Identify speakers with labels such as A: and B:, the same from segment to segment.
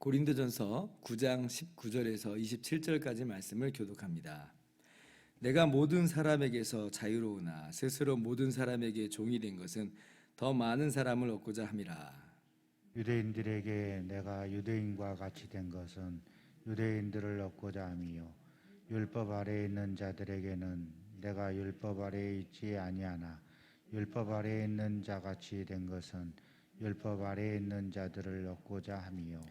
A: 고린도전서 9장 19절에서 27절까지 말씀을 교독합니다. 내가 모든 사람에게서 자유로우나 스스로 모든 사람에게 종이 된 것은 더 많은 사람을 얻고자 함이라.
B: 유대인들에게 내가 유대인과 같이 된 것은 유대인들을 얻고자 함이요 율법 아래에 있는 자들에게는 내가 율법 아래에 있지 아니하나 율법 아래에 있는 자같이 된 것은 율법 아래에 있는 자들을 얻고자 함이요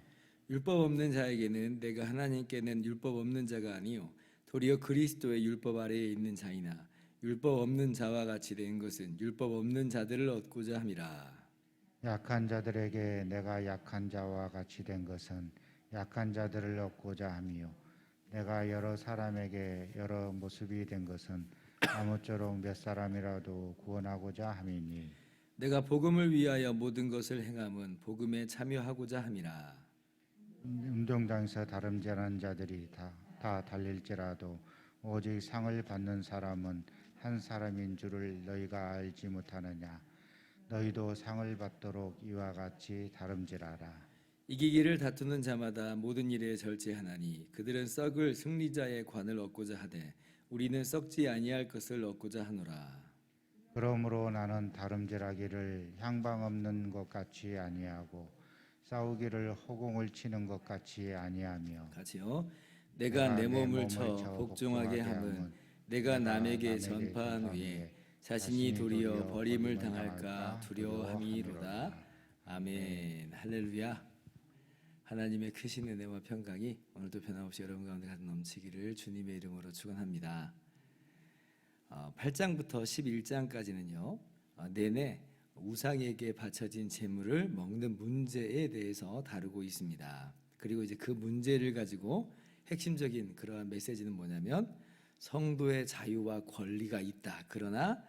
A: 율법 없는 자에게는 내가 하나님께는 율법 없는 자가 아니요 도리어 그리스도의 율법 아래에 있는 자이나 율법 없는 자와 같이 된 것은 율법 없는 자들을 얻고자 함이라.
B: 약한 자들에게 내가 약한 자와 같이 된 것은 약한 자들을 얻고자 함이요 내가 여러 사람에게 여러 모습이 된 것은 아무쪼록 몇 사람이라도 구원하고자 함이니
A: 내가 복음을 위하여 모든 것을 행함은 복음에 참여하고자 함이라.
B: 운동장에서 다름질하는 자들이 다 달릴지라도 오직 상을 받는 사람은 한 사람인 줄을 너희가 알지 못하느냐 너희도 상을 받도록 이와 같이 다름질하라.
A: 이기기를 다투는 자마다 모든 일에 절제하나니 그들은 썩을 승리자의 관을 얻고자 하되 우리는 썩지 아니할 것을 얻고자 하노라.
B: 그러므로 나는 다름질하기를 향방 없는 것 같이 아니하고 싸우기를 허공을 치는 것 같이 아니하며
A: 같이요. 내가 내 몸을 쳐 복종하게 함은 내가 남에게 전파한 후에 자신이 도리어 버림을 당할까 두려워함이로다. 아멘. 할렐루야. 하나님의 크신 은혜와 평강이 오늘도 변함없이 여러분 가운데 가득 넘치기를 주님의 이름으로 축원합니다. 8장부터 11장까지는요. 내내 우상에게 바쳐진 제물을 먹는 문제에 대해서 다루고 있습니다. 그리고 이제 그 문제를 가지고 핵심적인 그러한 메시지는 뭐냐면 성도의 자유와 권리가 있다. 그러나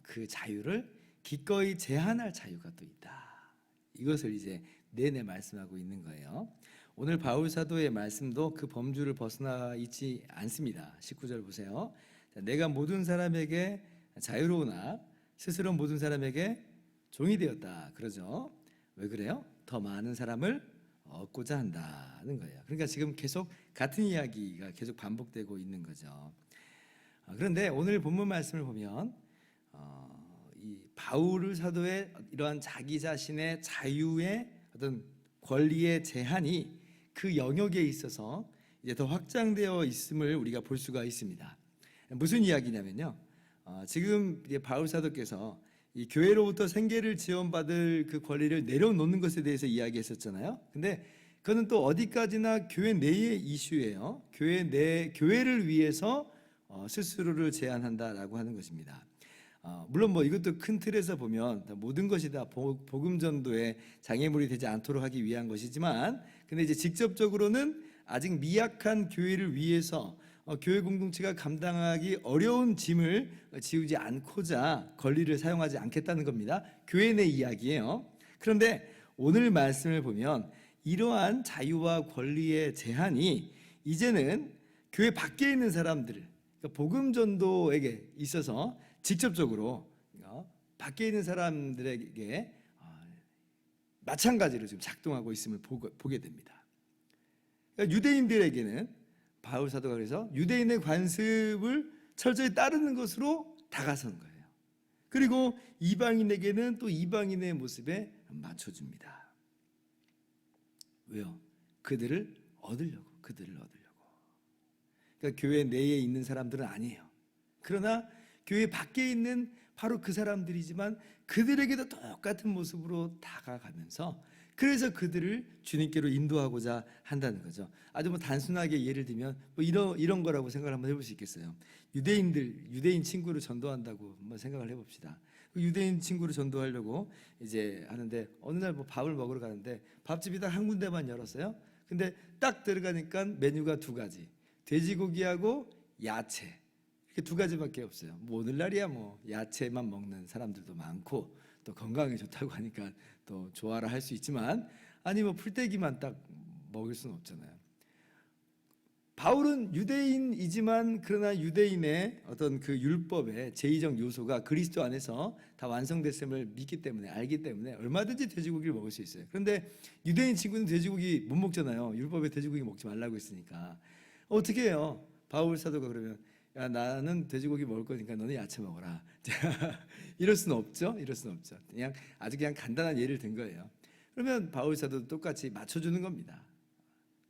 A: 그 자유를 기꺼이 제한할 자유가 또 있다. 이것을 이제 내내 말씀하고 있는 거예요. 오늘 바울 사도의 말씀도 그 범주를 벗어나 있지 않습니다. 19절 보세요. 내가 모든 사람에게 자유로우나 스스로 모든 사람에게 종이 되었다. 그러죠. 왜 그래요? 더 많은 사람을 얻고자 한다는 거예요. 그러니까 지금 계속 같은 이야기가 계속 반복되고 있는 거죠. 그런데 오늘 본문 말씀을 보면 이 바울 사도의 이러한 자기 자신의 자유의 어떤 권리의 제한이 그 영역에 있어서 이제 더 확장되어 있음을 우리가 볼 수가 있습니다. 무슨 이야기냐면요. 지금 이제 바울 사도께서 이 교회로부터 생계를 지원받을 그 권리를 내려놓는 것에 대해서 이야기했었잖아요. 근데 그거는 또 어디까지나 교회 내의 이슈예요. 교회를 위해서 스스로를 제한한다라고 하는 것입니다. 물론 뭐 이것도 큰 틀에서 보면 모든 것이 다 복음 전도의 장애물이 되지 않도록 하기 위한 것이지만, 근데 이제 직접적으로는 아직 미약한 교회를 위해서 교회 공동체가 감당하기 어려운 짐을 지우지 않고자 권리를 사용하지 않겠다는 겁니다. 교회 내 이야기예요. 그런데 오늘 말씀을 보면 이러한 자유와 권리의 제한이 이제는 교회 밖에 있는 사람들, 그러니까 복음 전도에게 있어서 직접적으로 밖에 있는 사람들에게 마찬가지로 지금 작동하고 있음을 보게 됩니다. 그러니까 유대인들에게는 바울 사도가 그래서 유대인의 관습을 철저히 따르는 것으로 다가선 거예요. 그리고 이방인에게는 또 이방인의 모습에 맞춰줍니다. 왜요? 그들을 얻으려고. 그러니까 교회 내에 있는 사람들은 아니에요. 그러나 교회 밖에 있는 바로 그 사람들이지만 그들에게도 똑같은 모습으로 다가가면서 그래서 그들을 주님께로 인도하고자 한다는 거죠. 아주 뭐 단순하게 예를 들면 뭐 이런 거라고 생각을 한번 해볼 수 있겠어요. 유대인 친구를 전도한다고 한번 생각을 해봅시다. 유대인 친구를 전도하려고 이제 하는데 어느 날 뭐 밥을 먹으러 가는데 밥집이 딱 한 군데만 열었어요. 근데 딱 들어가니까 메뉴가 두 가지, 돼지고기하고 야채, 이렇게 두 가지밖에 없어요. 뭐 오늘날이야 뭐 야채만 먹는 사람들도 많고 또 건강에 좋다고 하니까 또 좋아라 할 수 있지만, 아니 뭐 풀떼기만 딱 먹을 수는 없잖아요. 바울은 유대인이지만 그러나 유대인의 어떤 그 율법의 제의적 요소가 그리스도 안에서 다 완성됐음을 믿기 때문에, 알기 때문에 얼마든지 돼지고기를 먹을 수 있어요. 그런데 유대인 친구는 돼지고기 못 먹잖아요. 율법에 돼지고기 먹지 말라고 했으니까. 어떻게 해요? 바울 사도가 그러면 야, 나는 돼지고기 먹을 거니까 너는 야채 먹어라. 이럴 수는 없죠. 이럴 수는 없죠. 그냥 아주 그냥 간단한 예를 든 거예요. 그러면 바울 사도도 똑같이 맞춰주는 겁니다.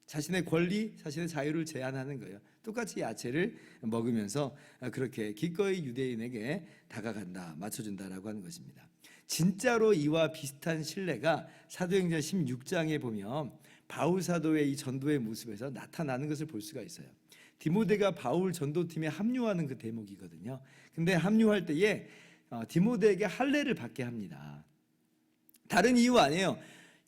A: 자신의 권리, 자신의 자유를 제한하는 거예요. 똑같이 야채를 먹으면서 그렇게 기꺼이 유대인에게 다가간다, 맞춰준다라고 하는 것입니다. 진짜로 이와 비슷한 신뢰가 사도행전 16장에 보면 바울 사도의 이 전도의 모습에서 나타나는 것을 볼 수가 있어요. 디모데가 바울 전도팀에 합류하는 그 대목이거든요. 근데 합류할 때에 디모데에게 할례를 받게 합니다. 다른 이유 아니에요.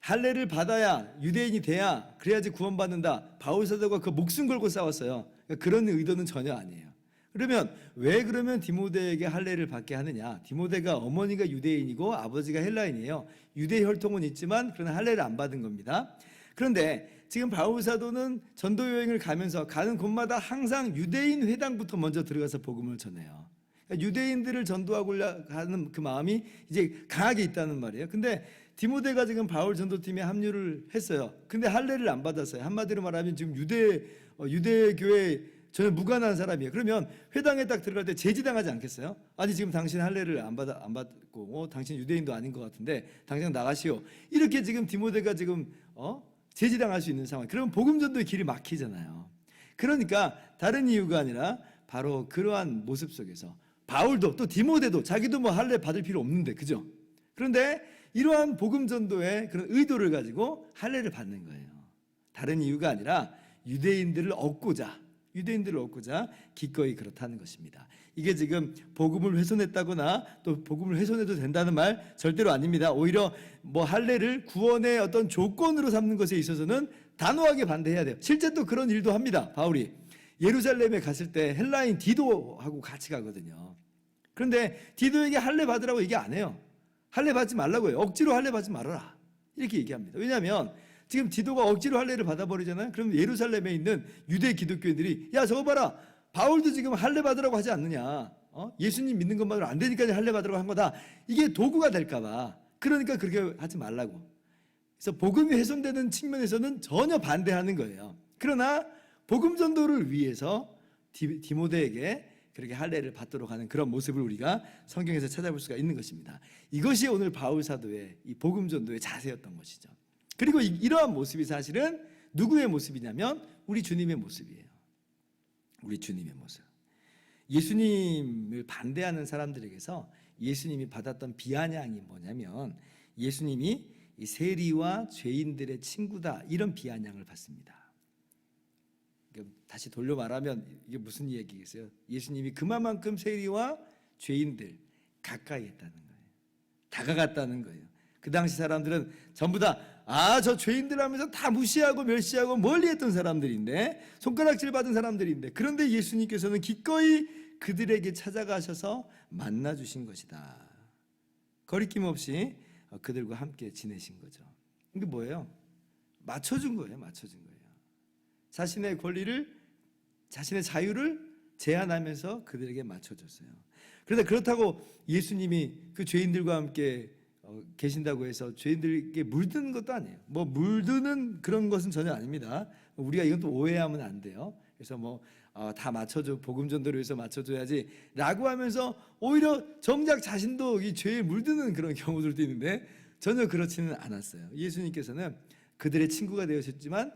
A: 할례를 받아야 유대인이 돼야 그래야지 구원받는다. 바울 사도가 그 목숨 걸고 싸웠어요. 그런 의도는 전혀 아니에요. 그러면 왜 그러면 디모데에게 할례를 받게 하느냐? 디모데가 어머니가 유대인이고 아버지가 헬라인이에요. 유대 혈통은 있지만 그러나 할례를 안 받은 겁니다. 그런데 지금 바울 사도는 전도 여행을 가면서 가는 곳마다 항상 유대인 회당부터 먼저 들어가서 복음을 전해요. 유대인들을 전도하고자 하는 그 마음이 이제 강하게 있다는 말이에요. 근데 디모데가 지금 바울 전도팀에 합류를 했어요. 근데 할례를 안 받았어요. 한마디로 말하면 지금 유대교회 전혀 무관한 사람이에요. 그러면 회당에 딱 들어갈 때 제지당하지 않겠어요? 아니 지금 당신 할례를 안 받고 당신 유대인도 아닌 것 같은데 당장 나가시오. 이렇게 지금 디모데가 지금 제지당할 수 있는 상황. 그러면 복음 전도의 길이 막히잖아요. 그러니까 다른 이유가 아니라 바로 그러한 모습 속에서 바울도 또 디모데도 자기도 뭐 할례 받을 필요 없는데, 그죠? 그런데 이러한 복음 전도의 그런 의도를 가지고 할례를 받는 거예요. 다른 이유가 아니라 유대인들을 얻고자 기꺼이 그렇다는 것입니다. 이게 지금 복음을 훼손했다거나 또 복음을 훼손해도 된다는 말 절대로 아닙니다. 오히려 뭐 할례를 구원의 어떤 조건으로 삼는 것에 있어서는 단호하게 반대해야 돼요. 실제 또 그런 일도 합니다. 바울이 예루살렘에 갔을 때 헬라인 디도하고 같이 가거든요. 그런데 디도에게 할례 받으라고 얘기 안 해요. 할례 받지 말라고 해요. 억지로 할례 받지 말아라, 이렇게 얘기합니다. 왜냐하면 지금 디도가 억지로 할례를 받아버리잖아요. 그럼 예루살렘에 있는 유대 기독교인들이 야 저거 봐라, 바울도 지금 할례 받으라고 하지 않느냐, 예수님 믿는 것만으로 안 되니까 할례 받으라고 한 거다, 이게 도구가 될까 봐. 그러니까 그렇게 하지 말라고. 그래서 복음이 훼손되는 측면에서는 전혀 반대하는 거예요. 그러나 복음 전도를 위해서 디모데에게 그렇게 할례를 받도록 하는 그런 모습을 우리가 성경에서 찾아볼 수가 있는 것입니다. 이것이 오늘 바울 사도의 이 복음 전도의 자세였던 것이죠. 그리고 이러한 모습이 사실은 누구의 모습이냐면 우리 주님의 모습이에요. 우리 주님의 모습. 예수님을 반대하는 사람들에게서 예수님이 받았던 비아냥이 뭐냐면 예수님이 이 세리와 죄인들의 친구다, 이런 비아냥을 받습니다. 다시 돌려 말하면 이게 무슨 얘기겠어요? 예수님이 그만큼 세리와 죄인들 가까이 했다는 거예요. 다가갔다는 거예요. 그 당시 사람들은 전부 다 저 죄인들 하면서 다 무시하고 멸시하고 멀리했던 사람들인데, 손가락질 받은 사람들인데, 그런데 예수님께서는 기꺼이 그들에게 찾아가셔서 만나주신 것이다. 거리낌 없이 그들과 함께 지내신 거죠. 이게 뭐예요? 맞춰준 거예요. 맞춰준 거예요. 자신의 권리를, 자신의 자유를 제한하면서 그들에게 맞춰줬어요. 그런데 그렇다고 예수님이 그 죄인들과 함께 계신다고 해서 죄인들에게 물드는 것도 아니에요. 뭐 물드는 그런 것은 전혀 아닙니다. 우리가 이건 또 오해하면 안 돼요. 그래서 뭐 다 맞춰줘, 복음 전도를 위해서 맞춰줘야지 라고 하면서 오히려 정작 자신도 이 죄에 물드는 그런 경우들도 있는데 전혀 그렇지는 않았어요. 예수님께서는 그들의 친구가 되셨지만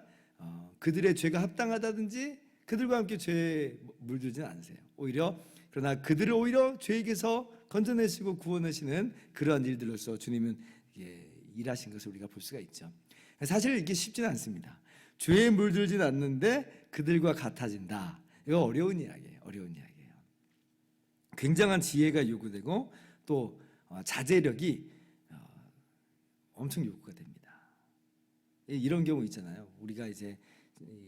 A: 그들의 죄가 합당하다든지 그들과 함께 죄에 물들지는 않으세요. 그러나 그들을 오히려 죄에게서 건져내시고 구원하시는 그러한 일들로서 주님은 일하신 것을 우리가 볼 수가 있죠. 사실 이게 쉽지는 않습니다. 죄에 물들지는 않는데 그들과 같아진다. 이거 어려운 이야기예요. 굉장한 지혜가 요구되고 또 자제력이 엄청 요구가 됩니다. 이런 경우 있잖아요. 우리가 이제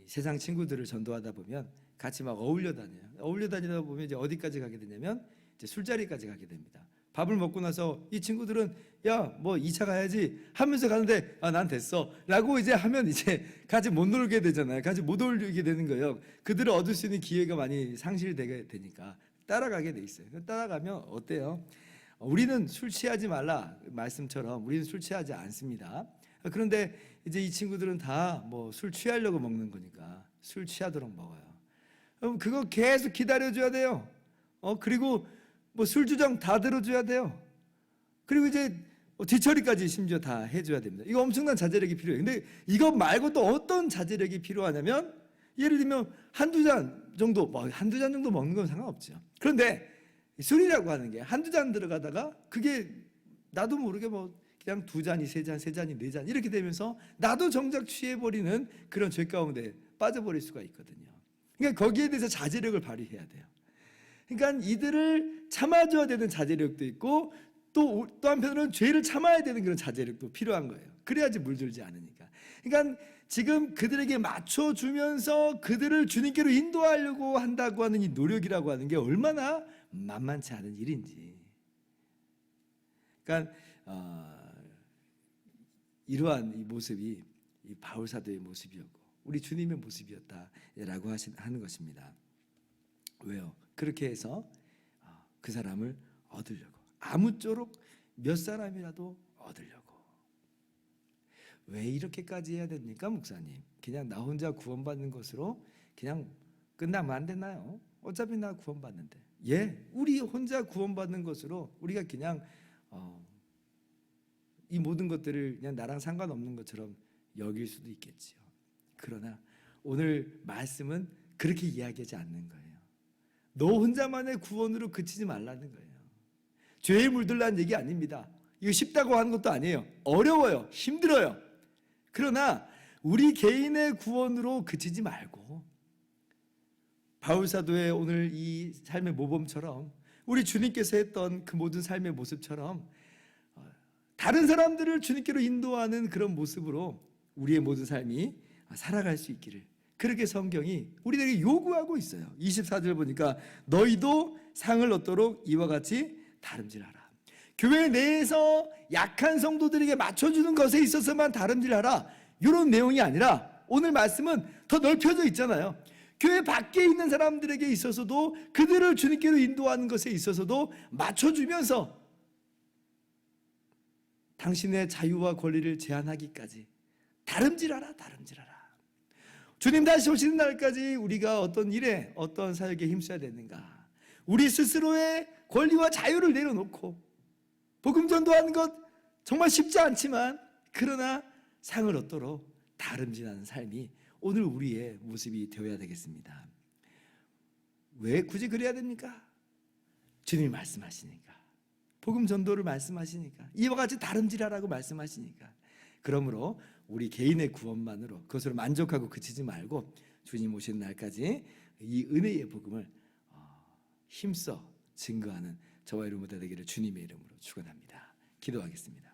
A: 세상 친구들을 전도하다 보면 같이 막 어울려 다녀요. 어울려 다니다 보면 이제 어디까지 가게 되냐면 이제 술자리까지 가게 됩니다. 밥을 먹고 나서 이 친구들은 야, 뭐 2차 가야지 하면서 가는데 난 됐어 라고 이제 하면 이제 같이 못 놀게 되잖아요. 같이 못 어울리게 되는 거예요. 그들을 얻을 수 있는 기회가 많이 상실되게 되니까 따라가게 돼 있어요. 따라가면 어때요? 우리는 술 취하지 말라 말씀처럼 우리는 술 취하지 않습니다. 그런데 이제 이 친구들은 다 뭐 술 취하려고 먹는 거니까 술 취하도록 먹어요. 그럼 그거 계속 기다려줘야 돼요. 그리고 뭐 술주정 다 들어줘야 돼요. 그리고 이제 뒤처리까지 심지어 다 해줘야 됩니다. 이거 엄청난 자제력이 필요해요. 근데 이것 말고 또 어떤 자제력이 필요하냐면 예를 들면 한두 잔 정도 먹는 건 상관없죠. 그런데 술이라고 하는 게 한두 잔 들어가다가 그게 나도 모르게 뭐 그냥 2잔이 3잔, 3잔이 4잔 이렇게 되면서 나도 정작 취해버리는 그런 죄 가운데 빠져버릴 수가 있거든요. 그러니까 거기에 대해서 자제력을 발휘해야 돼요. 그러니까 이들을 참아줘야 되는 자제력도 있고 또 한편으로는 죄를 참아야 되는 그런 자제력도 필요한 거예요. 그래야지 물들지 않으니까. 그러니까 지금 그들에게 맞춰주면서 그들을 주님께로 인도하려고 한다고 하는 이 노력이라고 하는 게 얼마나 만만치 않은 일인지. 그러니까 이러한 이 모습이 이 바울 사도의 모습이었고 우리 주님의 모습이었다라고 하는 것입니다. 왜요? 그렇게 해서 그 사람을 얻으려고 아무쪼록 몇 사람이라도 얻으려고. 왜 이렇게까지 해야 됩니까, 목사님? 그냥 나 혼자 구원받는 것으로 그냥 끝나면 안 되나요? 어차피 나 구원받는데. 예, 우리 혼자 구원받는 것으로 우리가 그냥 이 모든 것들을 그냥 나랑 상관없는 것처럼 여길 수도 있겠지요. 그러나 오늘 말씀은 그렇게 이야기하지 않는 거예요. 너 혼자만의 구원으로 그치지 말라는 거예요. 죄에 물들라는 얘기 아닙니다. 이거 쉽다고 하는 것도 아니에요. 어려워요. 힘들어요. 그러나 우리 개인의 구원으로 그치지 말고 바울 사도의 오늘 이 삶의 모범처럼 우리 주님께서 했던 그 모든 삶의 모습처럼 다른 사람들을 주님께로 인도하는 그런 모습으로 우리의 모든 삶이 살아갈 수 있기를 그렇게 성경이 우리에게 요구하고 있어요. 24절 보니까 너희도 상을 얻도록 이와 같이 다름질하라. 교회 내에서 약한 성도들에게 맞춰주는 것에 있어서만 다름질하라. 이런 내용이 아니라 오늘 말씀은 더 넓혀져 있잖아요. 교회 밖에 있는 사람들에게 있어서도 그들을 주님께로 인도하는 것에 있어서도 맞춰주면서 당신의 자유와 권리를 제한하기까지 다름질하라. 주님 다시 오시는 날까지 우리가 어떤 일에 어떤 사역에 힘써야 되는가. 우리 스스로의 권리와 자유를 내려놓고 복음 전도하는 것 정말 쉽지 않지만 그러나 상을 얻도록 다름질하는 삶이 오늘 우리의 모습이 되어야 되겠습니다. 왜 굳이 그래야 됩니까? 주님이 말씀하시니까. 복음 전도를 말씀하시니까. 이와 같이 다름질하라고 말씀하시니까. 그러므로 우리 개인의 구원만으로 그것으로 만족하고 그치지 말고 주님 오시는 날까지 이 은혜의 복음을 힘써 증거하는 저와 여러분 되기를 주님의 이름으로 축원합니다. 기도하겠습니다.